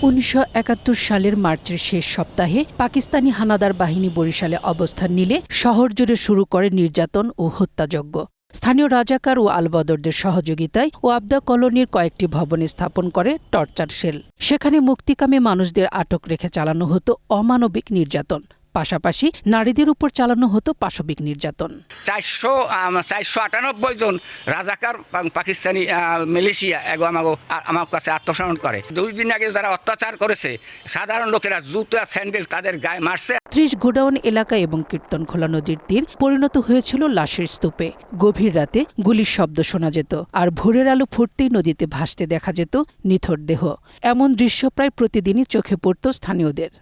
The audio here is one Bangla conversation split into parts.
1971 সালের মার্চের শেষ সপ্তাহে পাকিস্তানি হানাদার বাহিনী বরিশালে অবস্থান নিলে শহর জুড়ে শুরু করে নির্যাতন ও হত্যাযজ্ঞ। স্থানীয় রাজাকার ও আলবদরদের সহযোগিতায় ওয়াপদা কলোনির কয়েকটি ভবনে স্থাপন করে টর্চার সেল। সেখানে মুক্তিকামী মানুষদের আটক রেখে চালানো হতো অমানবিক নির্যাতন, পাশাপাশি নারীদের উপর চালানো হতো পাশবিক নির্যাতন। 498 জন রাজাকার পাকিস্তানি মিলিশিয়া আমার কাছে আত্মসমর্পণ করে। 2 দিন আগে যারা অত্যাচার করেছে সাধারণ লোকেরা জুতা স্যান্ডেল তাদের গায়ে মারছে। 30 গোডাউন এলাকা এবং কীর্তনখোলা নদীর তীর পরিণত হয়েছিল লাশের স্তূপে। গভীর রাতে গুলির শব্দ শোনা যেত, আর ভোরের আলো ফুটতেই নদীতে ভাসতে দেখা যেত নিথর দেহ। এমন দৃশ্য প্রায় প্রতিদিনই চোখে পড়ত স্থানীয়দের।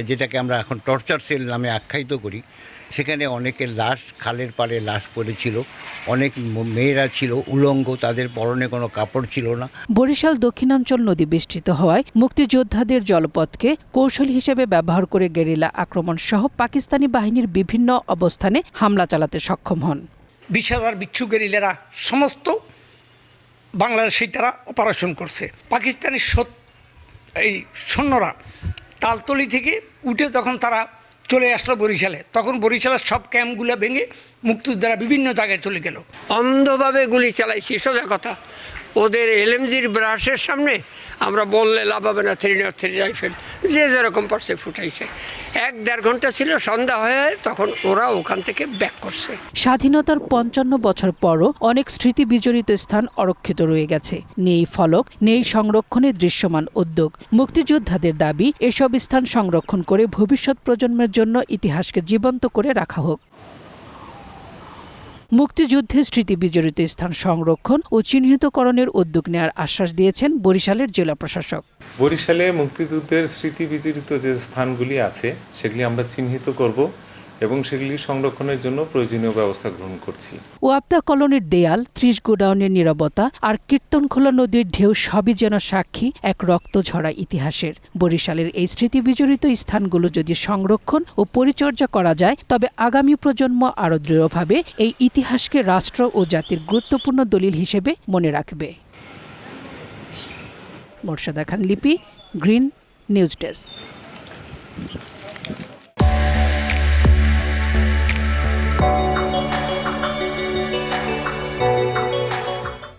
যেটাকে আমরা এখন টর্চার সেল নামে আখ্যায়িত করি, সেখানে অনেকের লাশ খালের পাড়ে লাশ পড়েছিল। অনেক মেয়েরা ছিল উলঙ্গ, তাদের পরনে কোনো কাপড় ছিল না। বরিশাল দক্ষিণাঞ্চল নদী বেষ্টিত হওয়ায় মুক্তিযোদ্ধাদের জলপথকে কৌশল হিসেবে ব্যবহার করে গেরিলা আক্রমণ সহ পাকিস্তানি বাহিনীর বিভিন্ন অবস্থানে হামলা চালাতে সক্ষম হন। 20,000 বিচ্ছু গেরিলারা সমস্ত বাংলাদেশে তারা অপারেশন করছে। পাকিস্তানি এই সৈন্যরা তালতলি থেকে উঠে যখন তারা চলে আসলো বরিশালে, তখন বরিশালের সব ক্যাম্পগুলো ভেঙে মুক্তিযোদ্ধারা বিভিন্ন জায়গায় চলে গেল। অন্ধভাবে গুলি চালাইছি, সোজা কথা। ওদের এলএমজির ব্রাশের সামনে আমরা বললে লাভ হবে না, 303 রাইফেল যে যেরকম পারছে ফুটাইছে। 1-1.5 ঘন্টা ছিল, সন্ধ্যা হয়ে তখন ওরা ওখান থেকে ব্যাক করছে। স্বাধীনতার 55 বছর পরও অনেক স্মৃতি বিজড়িত স্থান অরক্ষিত রয়ে গেছে। নেই ফলক, নেই সংরক্ষণের দৃশ্যমান উদ্যোগ। মুক্তিযোদ্ধাদের দাবি, এসব স্থান সংরক্ষণ করে ভবিষ্যৎ প্রজন্মের জন্য ইতিহাসকে জীবন্ত করে রাখা হোক। মুক্তিযুদ্ধের স্মৃতি বিজড়িত স্থান সংরক্ষণ ও চিহ্নিতকরণের উদ্যোগ নেওয়ার আশ্বাস দিয়েছেন বরিশালের জেলা প্রশাসক। বরিশালে মুক্তিযুদ্ধের স্মৃতি বিজড়িত যে স্থানগুলি আছে সেগুলি আমরা চিহ্নিত করব এবং সেগুলি সংরক্ষণের জন্য প্রয়োজনীয় ব্যবস্থা গ্রহণ করছি। ওয়াপদা কলোনির দেয়াল, 30 গোডাউনের নীরবতা আর কীর্তনখোলা নদীর ঢেউ সবই যেন সাক্ষী এক রক্তঝরা ইতিহাসের। বরিশালের এই স্মৃতি বিজড়িত স্থানগুলো যদি সংরক্ষণ ও পরিচর্যা করা যায়, তবে আগামী প্রজন্ম আরও দৃঢ়ভাবে এই ইতিহাসকে রাষ্ট্র ও জাতির গুরুত্বপূর্ণ দলিল হিসেবে মনে রাখবে। মোর্শেদা খান লিপি, গ্রিন নিউজ ডেস্ক।